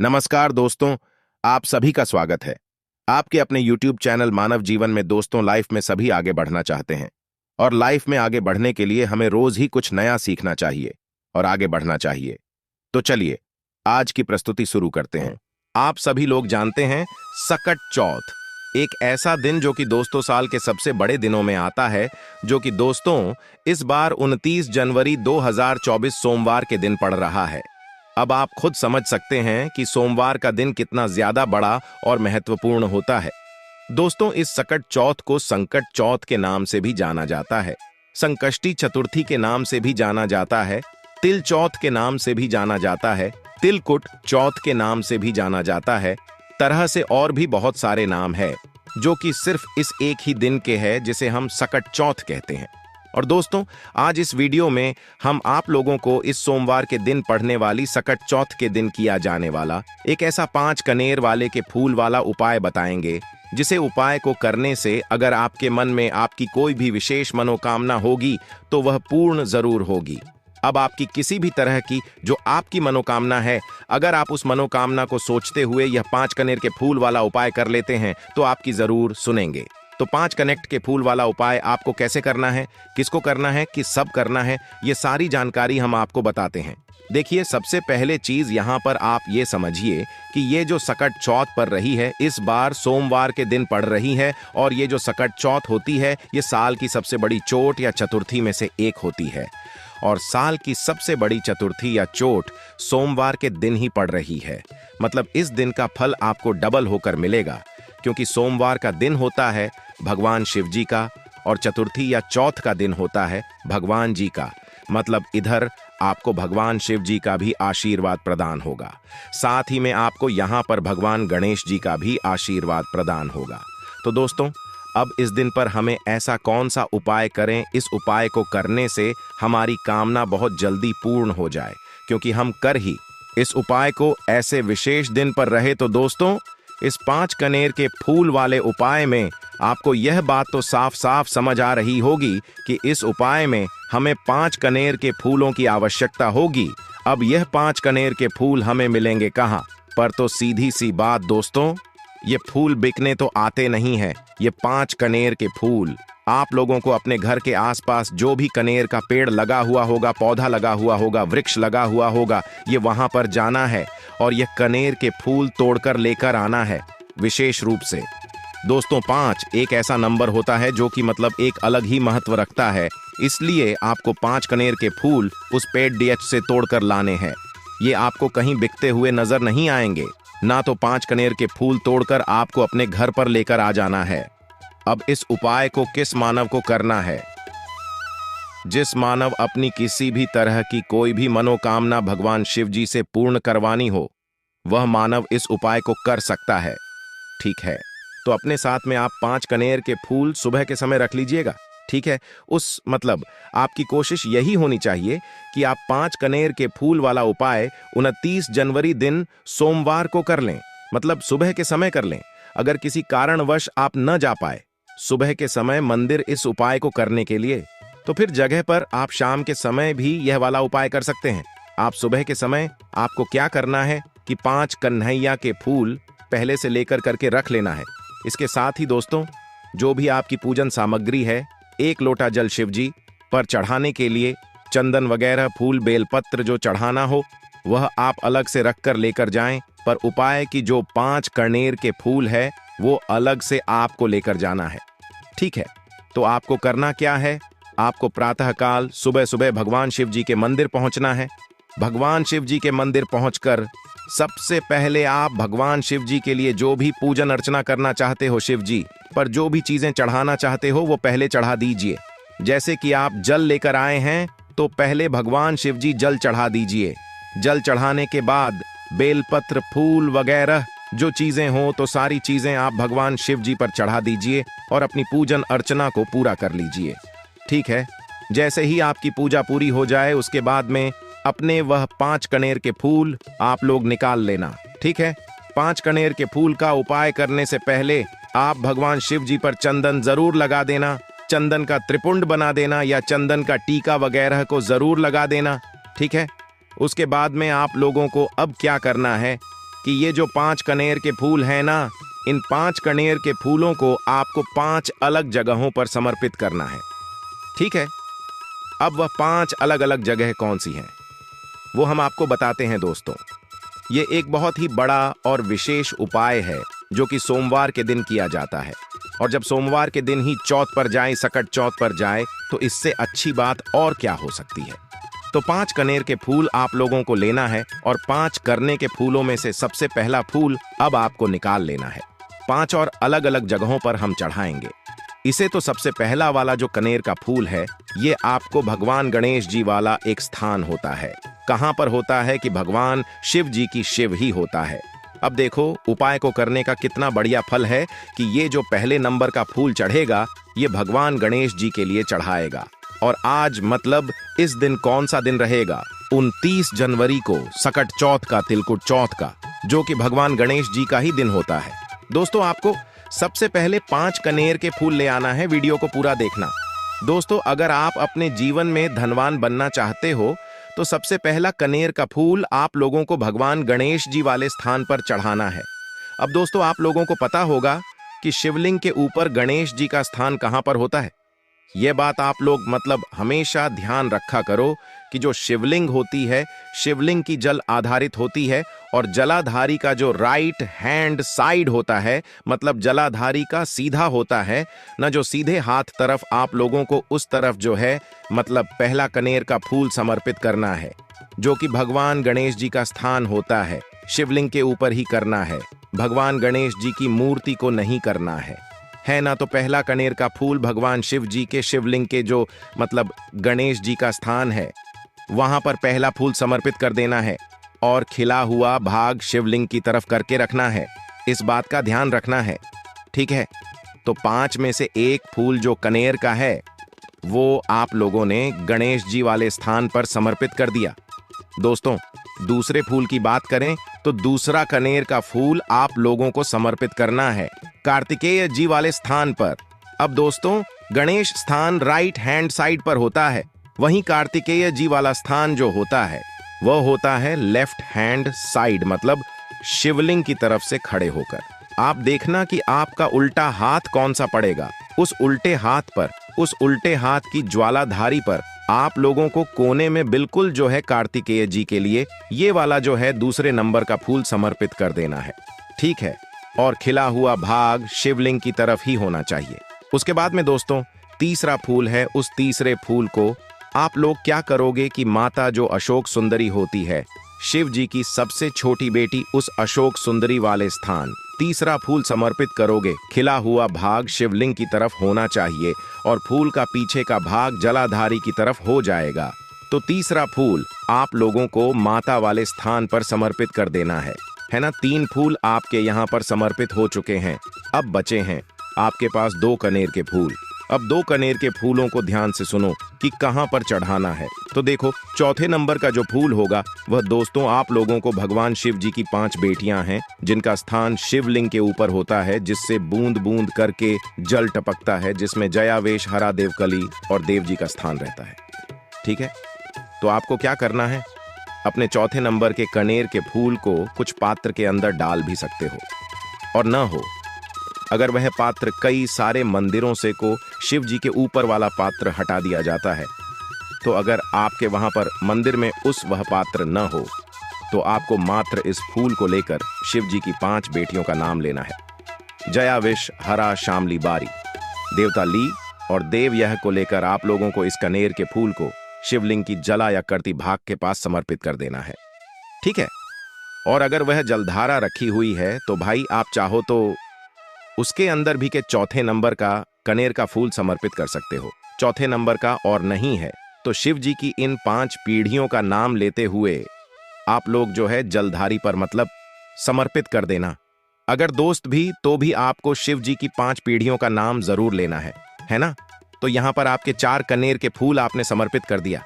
नमस्कार दोस्तों, आप सभी का स्वागत है। आपके अपने YouTube चैनल मानव जीवन में दोस्तों लाइफ में सभी आगे बढ़ना चाहते हैं और लाइफ में आगे बढ़ने के लिए हमें रोज ही कुछ नया सीखना चाहिए और आगे बढ़ना चाहिए। तो चलिए आज की प्रस्तुति शुरू करते हैं। आप सभी लोग जानते हैं सकट चौथ, एक ऐसा दिन जो कि दोस्तों साल के सबसे बड़े दिनों में आता है, जो कि दोस्तों इस बार 29 जनवरी 2024 सोमवार के दिन पड़ रहा है। अब आप खुद समझ सकते हैं कि सोमवार का दिन कितना ज्यादा बड़ा और महत्वपूर्ण होता है। दोस्तों इस सकट चौथ को संकट चौथ के नाम से भी जाना जाता है, संकष्टी चतुर्थी के नाम से भी जाना जाता है, तिल चौथ के नाम से भी जाना जाता है, तिलकुट चौथ के नाम से भी जाना जाता है। तरह से और भी बहुत सारे नाम है जो कि सिर्फ इस एक ही दिन के हैं जिसे हम सकट चौथ कहते हैं। और दोस्तों आज इस वीडियो में हम आप लोगों को इस सोमवार के दिन पड़ने वाली सकट चौथ के दिन किया जाने वाला एक ऐसा 5 कनेर वाले के फूल वाला उपाय बताएंगे, जिसे उपाय को करने से अगर आपके मन में आपकी कोई भी विशेष मनोकामना होगी तो वह पूर्ण जरूर होगी। अब आपकी किसी भी तरह की जो आपकी मनोकामना है, अगर आप उस मनोकामना को सोचते हुए यह 5 कनेर के फूल वाला उपाय कर लेते हैं तो आपकी जरूर सुनेंगे। तो 5 कनेक्ट के फूल वाला उपाय आपको कैसे करना है, किसको करना है, किस सब करना है, ये सारी जानकारी हम आपको बताते हैं। देखिए सबसे पहले चीज यहाँ पर आप ये समझिए कि ये जो सकट चौथ पड़ रही है इस बार सोमवार के दिन पड़ रही है, और ये जो सकट चौथ होती है ये साल की सबसे बड़ी चोट या चतुर्थी में से एक होती है, और साल की सबसे बड़ी चतुर्थी या चोट सोमवार के दिन ही पड़ रही है। मतलब इस दिन का फल आपको डबल होकर मिलेगा, क्योंकि सोमवार का दिन होता है भगवान शिव जी का और चतुर्थी या चौथ का दिन होता है भगवान जी का। मतलब इधर आपको भगवान शिव जी का भी आशीर्वाद प्रदान होगा, साथ ही में आपको यहाँ पर भगवान गणेश जी का भी आशीर्वाद प्रदान होगा। तो दोस्तों अब इस दिन पर हमें ऐसा कौन सा उपाय करें, इस उपाय को करने से हमारी कामना बहुत जल्दी पूर्ण हो जाए, क्योंकि हम कर ही इस उपाय को ऐसे विशेष दिन पर रहे। तो दोस्तों इस 5 कनेर के फूल वाले उपाय में आपको यह बात तो साफ साफ समझ आ रही होगी कि इस उपाय में हमें 5 कनेर के फूलों की आवश्यकता होगी। अब यह 5 कनेर के फूल हमें मिलेंगे कहाँ पर? तो सीधी सी बात दोस्तों, ये फूल बिकने तो आते नहीं है। ये 5 कनेर के फूल आप लोगों को अपने घर के आसपास जो भी कनेर का पेड़ लगा हुआ होगा, पौधा लगा हुआ होगा, वृक्ष लगा हुआ होगा, ये वहां पर जाना है और ये कनेर के फूल तोड़कर लेकर आना है। विशेष रूप से दोस्तों 5 एक ऐसा नंबर होता है जो कि मतलब एक अलग ही महत्व रखता है, इसलिए आपको 5 कनेर के फूल उस पेड़ डीएच से तोड़कर लाने हैं। ये आपको कहीं बिकते हुए नजर नहीं आएंगे, ना तो 5 कनेर के फूल तोड़कर आपको अपने घर पर लेकर आ जाना है। अब इस उपाय को किस मानव को करना है? जिस मानव अपनी किसी भी तरह की कोई भी मनोकामना भगवान शिव जी से पूर्ण करवानी हो, वह मानव इस उपाय को कर सकता है। ठीक है, तो अपने साथ में आप 5 कनेर के फूल सुबह के समय रख लीजिएगा। ठीक है, उस मतलब आपकी कोशिश यही होनी चाहिए कि आप 5 कनेर के फूल वाला उपाय 29 जनवरी दिन सोमवार को कर लें, मतलब सुबह के समय कर लें। अगर किसी कारणवश आप न जा पाए सुबह के समय मंदिर इस उपाय को करने के लिए, तो फिर जगह पर आप शाम के समय भी यह वाला उपाय कर सकते हैं। आप सुबह के समय आपको क्या करना है कि 5 कन्हैया के फूल पहले से लेकर करके रख लेना है। इसके साथ ही दोस्तों जो भी आपकी पूजन सामग्री है, 1 लोटा जल शिव जी पर चढ़ाने के लिए, चंदन वगैरह फूल बेलपत्र जो चढ़ाना हो वह आप अलग से रख कर लेकर जाएं, पर उपाय की जो 5 कनेर के फूल है वो अलग से आपको लेकर जाना है। ठीक है, तो आपको करना क्या है? आपको प्रातःकाल सुबह सुबह भगवान शिव जी के मंदिर पहुंचना है। भगवान शिव जी के मंदिर पहुंचकर सबसे पहले आप भगवान शिव जी के लिए जो भी पूजन अर्चना करना चाहते हो, शिव जी पर जो भी चीजें चढ़ाना चाहते हो वो पहले चढ़ा दीजिए। जैसे कि आप जल लेकर आए हैं तो पहले भगवान शिव जी जल चढ़ा दीजिए। जल चढ़ाने के बाद बेलपत्र फूल वगैरह जो चीजें हो तो सारी चीजें आप भगवान शिव जी पर चढ़ा दीजिए और अपनी पूजन अर्चना को पूरा कर लीजिए। ठीक है, जैसे ही आपकी पूजा पूरी हो जाए उसके बाद में अपने वह 5 कनेर के फूल आप लोग निकाल लेना। ठीक है, 5 कनेर के फूल का उपाय करने से पहले आप भगवान शिव जी पर चंदन जरूर लगा देना। चंदन का त्रिपुंड बना देना या चंदन का टीका वगैरह को जरूर लगा देना। ठीक है, उसके बाद में आप लोगों को अब क्या करना है कि ये जो 5 कनेर के फूल हैं ना, इन 5 कनेर के फूलों को आपको 5 अलग जगहों पर समर्पित करना है। ठीक है, अब वह 5 अलग अलग जगह कौन सी हैं वो हम आपको बताते हैं दोस्तों। ये एक बहुत ही बड़ा और विशेष उपाय है जो कि सोमवार के दिन किया जाता है, और जब सोमवार के दिन ही चौथ पर जाए, सकट चौथ पर जाए, तो इससे अच्छी बात और क्या हो सकती है। तो 5 कनेर के फूल आप लोगों को लेना है, और 5 करने के फूलों में से सबसे पहला फूल अब आपको निकाल लेना है। 5 और अलग अलग जगहों पर हम चढ़ाएंगे इसे। तो सबसे पहला वाला जो कनेर का फूल है, ये आपको भगवान गणेश जी वाला एक स्थान होता है। कहां पर होता है कि भगवान शिव जी की शिव ही होता है। अब देखो उपाय को करने का कितना बढ़िया फल है कि ये जो पहले नंबर का फूल चढ़ेगा, ये भगवान गणेश जी के लिए चढ़ाएगा। और आज मतलब इस दिन कौन सा दिन रहेगा? 29 जनवरी को, सकट चौथ का, तिलकुट चौथ का, जो कि भगवान गणेश जी का ही दिन होता है। दोस्तों आपको सबसे पहले 5 कनेर के फूल ले आना है। वीडियो को पूरा देखना दोस्तों। अगर आप अपने जीवन में धनवान बनना चाहते हो तो सबसे पहला कनेर का फूल आप लोगों को भगवान गणेश जी वाले स्थान पर चढ़ाना है। अब दोस्तों आप लोगों को पता होगा कि शिवलिंग के ऊपर गणेश जी का स्थान कहां पर होता है। यह बात आप लोग मतलब हमेशा ध्यान रखा करो कि जो शिवलिंग होती है, शिवलिंग की जल आधारित होती है, और जलाधारी का जो राइट हैंड साइड होता है, मतलब जलाधारी का सीधा होता है ना, जो सीधे हाथ तरफ आप लोगों को उस तरफ जो है मतलब पहला कनेर का फूल समर्पित करना है, जो कि भगवान गणेश जी का स्थान होता है। शिवलिंग के ऊपर ही करना है, भगवान गणेश जी की मूर्ति को नहीं करना है ना। तो पहला कनेर का फूल भगवान शिव जी के शिवलिंग के जो मतलब गणेश जी का स्थान है, वहां पर पहला फूल समर्पित कर देना है, और खिला हुआ भाग शिवलिंग की तरफ करके रखना है। इस बात का ध्यान रखना है, ठीक है। तो 5 में से एक फूल जो कनेर का है वो आप लोगों ने गणेश जी वाले स्थान पर समर्पित कर दिया। दोस्तों दूसरे फूल की बात करें तो दूसरा कनेर का फूल आप लोगों को समर्पित करना है कार्तिकेय जी वाले स्थान पर। अब दोस्तों गणेश स्थान राइट हैंड साइड पर होता है, वहीं कार्तिकेय जी वाला स्थान जो होता है वह होता है लेफ्ट हैंड साइड, मतलब शिवलिंग की तरफ से खड़े होकर। आप देखना कि आपका उल्टा हाथ कौन सा पड़ेगा। उस उल्टे हाथ पर, उस उल्टे हाथ की ज्वालाधारी पर आप लोगों को कोने में बिल्कुल जो है कार्तिकेय जी के लिए ये वाला जो है दूसरे नंबर का फूल समर्पित कर देना है, ठीक है। और खिला हुआ भाग शिवलिंग की तरफ ही होना चाहिए। उसके बाद में दोस्तों तीसरा फूल है। उस तीसरे फूल को आप लोग क्या करोगे कि माता जो अशोक सुंदरी होती है, शिव जी की सबसे छोटी बेटी, उस अशोक सुंदरी वाले स्थान तीसरा फूल समर्पित करोगे। खिला हुआ भाग शिवलिंग की तरफ होना चाहिए और फूल का पीछे का भाग जलाधारी की तरफ हो जाएगा। तो तीसरा फूल आप लोगों को माता वाले स्थान पर समर्पित कर देना है ना। 3 फूल आपके यहाँ पर समर्पित हो चुके हैं। अब बचे हैं आपके पास 2 कनेर के फूल। अब 2 कनेर के फूलों को ध्यान से सुनो कि कहां पर चढ़ाना है। तो देखो चौथे नंबर का जो फूल होगा वह दोस्तों आप लोगों को भगवान शिव जी की 5 बेटियां हैं जिनका स्थान शिवलिंग के ऊपर होता है, जिससे बूंद बूंद करके जल टपकता है, जिसमें जयावेश, हरा देवकली और देव जी का स्थान रहता है, ठीक है। तो आपको क्या करना है, अपने चौथे नंबर के कनेर के फूल को कुछ पात्र के अंदर डाल भी सकते हो, और न हो अगर वह पात्र कई सारे मंदिरों से को शिव जी के ऊपर वाला पात्र हटा दिया जाता है, तो अगर आपके वहां पर मंदिर में वह पात्र न हो तो आपको मात्र इस फूल को लेकर शिव जी की 5 बेटियों का नाम लेना है। जया विश, हरा, शामली, बारी, देवता ली और देव यह को लेकर आप लोगों को इस कनेर के फूल को शिवलिंग की जला या करती भाग के पास समर्पित कर देना है, ठीक है। और अगर वह जलधारा रखी हुई है तो भाई आप चाहो तो उसके अंदर भी के चौथे नंबर का कनेर का फूल समर्पित कर सकते हो। चौथे नंबर का और नहीं है तो शिव जी की इन 5 पीढ़ियों का नाम लेते हुए आप लोग जो है जलधारी पर मतलब समर्पित कर देना। अगर दोस्त भी तो भी आपको शिव जी की 5 पीढ़ियों का नाम जरूर लेना है ना। तो यहां पर आपके 4 कनेर के फूल आपने समर्पित कर दिया।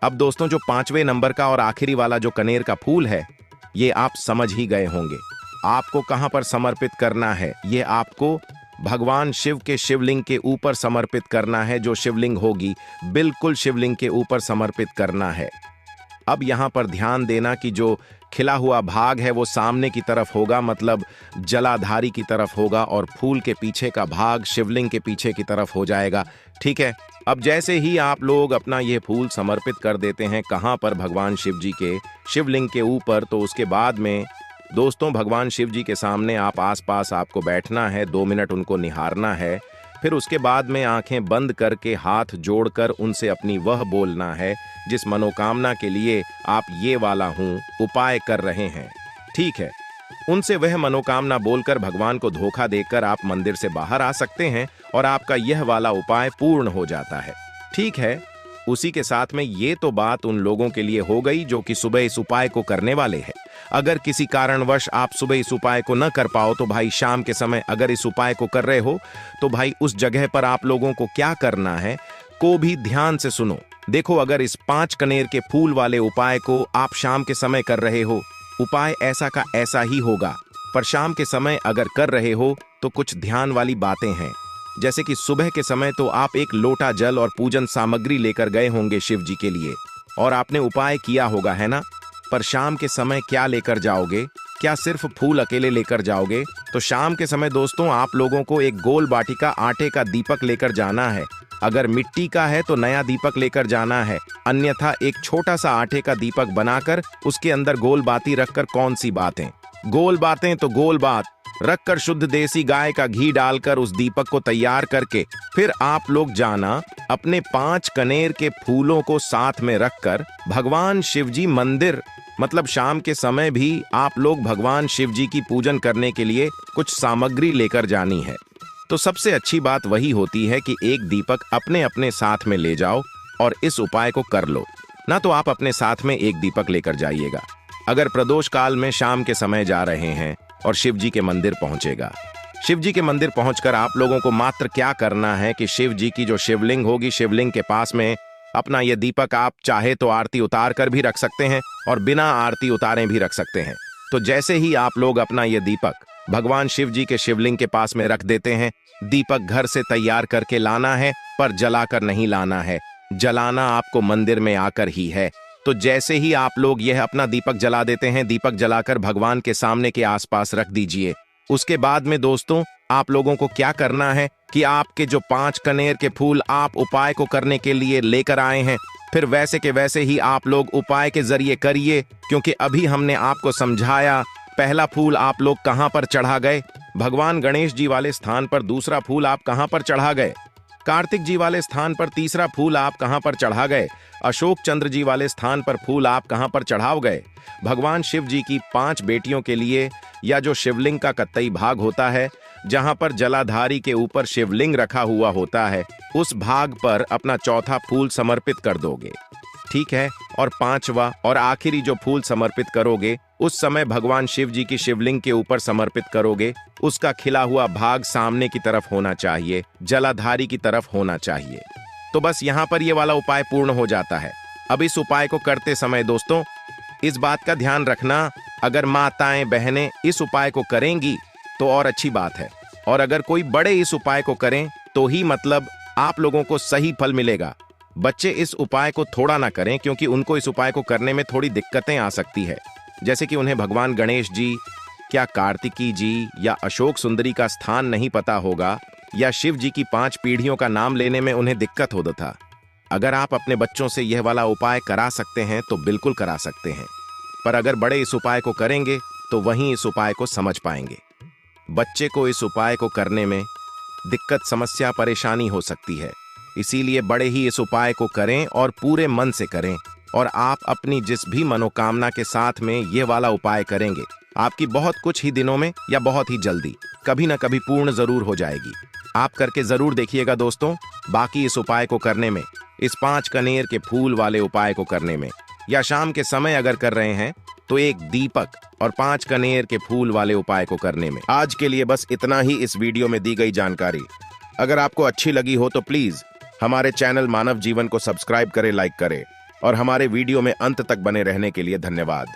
अब दोस्तों जो 5वें नंबर का और आखिरी वाला जो कनेर का फूल है ये आप समझ ही गए होंगे आपको कहां पर समर्पित करना है। ये आपको भगवान शिव के शिवलिंग के ऊपर समर्पित करना है। जो शिवलिंग होगी बिल्कुल शिवलिंग के ऊपर समर्पित करना है। अब यहाँ पर ध्यान देना कि जो खिला हुआ भाग है वो सामने की तरफ होगा, मतलब जलाधारी की तरफ होगा, और फूल के पीछे का भाग शिवलिंग के पीछे की तरफ हो जाएगा। ठीक है। अब जैसे ही आप लोग अपना ये फूल समर्पित कर देते हैं कहाँ पर, भगवान शिव जी के शिवलिंग के ऊपर, तो उसके बाद में दोस्तों भगवान शिव जी के सामने आप आसपास आपको बैठना है, 2 मिनट उनको निहारना है। फिर उसके बाद में आंखें बंद करके हाथ जोड़कर उनसे अपनी वह बोलना है जिस मनोकामना के लिए आप ये वाला हूं उपाय कर रहे हैं। ठीक है। उनसे वह मनोकामना बोलकर भगवान को धोखा देकर आप मंदिर से बाहर आ सकते हैं और आपका यह वाला उपाय पूर्ण हो जाता है। ठीक है। उसी के साथ में ये तो बात उन लोगों के लिए हो गई जो कि सुबह इस उपाय को करने वाले हैं। अगर किसी कारणवश आप सुबह इस उपाय को न कर पाओ तो भाई शाम के समय अगर इस उपाय को कर रहे हो तो भाई उस जगह पर आप लोगों को क्या करना है को भी ध्यान से सुनो। देखो, अगर इस 5 कनेर के फूल वाले उपाय को आप शाम के समय कर रहे हो, उपाय ऐसा का ऐसा ही होगा, पर शाम के समय अगर कर रहे हो तो कुछ ध्यान वाली बातें हैं। जैसे कि सुबह के समय तो आप एक लोटा जल और पूजन सामग्री लेकर गए होंगे शिव जी के लिए और आपने उपाय किया होगा, है ना। पर शाम के समय क्या लेकर जाओगे? क्या सिर्फ फूल अकेले लेकर जाओगे? तो शाम के समय दोस्तों आप लोगों को एक गोल बाटिका आटे का दीपक लेकर जाना है। अगर मिट्टी का है तो नया दीपक लेकर जाना है, अन्यथा एक छोटा सा आटे का दीपक बनाकर उसके अंदर गोल बाती रखकर, कौन सी बातें, गोल बातें तो गोल बात रखकर शुद्ध देसी गाय का घी डालकर उस दीपक को तैयार करके फिर आप लोग जाना अपने 5 कनेर के फूलों को साथ में रखकर भगवान शिवजी मंदिर, मतलब शाम के समय भी आप लोग भगवान शिव जी की पूजन करने के लिए कुछ सामग्री लेकर जानी है। तो सबसे अच्छी बात वही होती है कि एक दीपक अपने अपने साथ में ले जाओ और इस उपाय को कर लो। ना तो आप अपने साथ में एक दीपक लेकर जाइएगा। अगर प्रदोष काल में शाम के समय जा रहे हैं और शिव जी के मंदिर पहुंचेगा, शिव जी के मंदिर पहुंचकर आप लोगों को मात्र क्या करना है कि शिव जी की जो शिवलिंग होगी, शिवलिंग के पास में अपना ये दीपक आप चाहे तो आरती उतार कर भी रख सकते हैं और बिना आरती उतारे भी रख सकते हैं। तो जैसे ही आप लोग अपना ये दीपक भगवान शिव जी के शिवलिंग के पास में रख देते हैं, दीपक घर से तैयार करके लाना है, पर जलाकर नहीं लाना है, जलाना आपको मंदिर में आकर ही है। तो जैसे ही आप लोग यह अपना दीपक जला देते हैं, दीपक जलाकर भगवान के सामने के आसपास रख दीजिए। उसके बाद में दोस्तों आप लोगों को क्या करना है कि आपके जो 5 कनेर के फूल आप उपाय को करने के लिए लेकर आए हैं, फिर वैसे के वैसे ही आप लोग उपाय के जरिए करिए, क्योंकि अभी हमने आपको समझाया। पहला फूल आप लोग कहां पर चढ़ा गए? भगवान गणेश जी वाले स्थान पर। दूसरा फूल आप कहां पर चढ़ा गए? कार्तिक जी वाले स्थान पर। तीसरा फूल आप कहां पर चढ़ा गए? अशोक चंद्र जी वाले स्थान पर फूल आप कहां पर चढ़ाओ गए? भगवान शिव जी की 5 बेटियों के लिए, या जो शिवलिंग का कत्तई भाग होता है जहां पर जलाधारी के ऊपर शिवलिंग रखा हुआ होता है, उस भाग पर अपना चौथा फूल समर्पित कर दोगे। ठीक है। और 5वां और आखिरी जो फूल समर्पित करोगे उस समय भगवान शिव जी की शिवलिंग के ऊपर समर्पित करोगे। उसका खिला हुआ भाग सामने की तरफ होना चाहिए, जलाधारी की तरफ होना चाहिए। तो बस यहाँ पर ये वाला उपाय पूर्ण हो जाता है। अब इस उपाय को करते समय दोस्तों इस बात का ध्यान रखना, अगर माताएं बहनें इस उपाय को करेंगी तो और अच्छी बात है, और अगर कोई बड़े इस उपाय को करें तो ही मतलब आप लोगों को सही फल मिलेगा। बच्चे इस उपाय को थोड़ा ना करें, क्योंकि उनको इस उपाय को करने में थोड़ी दिक्कतें आ सकती है। जैसे कि उन्हें भगवान गणेश जी, क्या कार्तिकी जी या अशोक सुंदरी का स्थान नहीं पता होगा, या शिव जी की 5 पीढ़ियों का नाम लेने में उन्हें दिक्कत होता था। अगर आप अपने बच्चों से यह वाला उपाय करा सकते हैं तो बिल्कुल करा सकते हैं, पर अगर बड़े इस उपाय को करेंगे तो वहीं इस उपाय को समझ पाएंगे। बच्चे को इस उपाय को करने में दिक्कत, समस्या, परेशानी हो सकती है, इसीलिए बड़े ही इस उपाय को करें और पूरे मन से करें। और आप अपनी जिस भी मनोकामना के साथ में यह वाला उपाय करेंगे, आपकी बहुत कुछ ही दिनों में या बहुत ही जल्दी कभी ना कभी पूर्ण जरूर हो जाएगी। आप करके जरूर देखिएगा दोस्तों। बाकी इस उपाय को करने में, इस 5 कनेर के फूल वाले उपाय को करने में, या शाम के समय अगर कर रहे हैं तो एक दीपक और 5 कनेर के फूल वाले उपाय को करने में। आज के लिए बस इतना ही इस वीडियो में दी गई जानकारी। अगर आपको अच्छी लगी हो तो प्लीज हमारे चैनल मानव जीवन को सब्सक्राइब करें, लाइक करें, और हमारे वीडियो में अंत तक बने रहने के लिए धन्यवाद।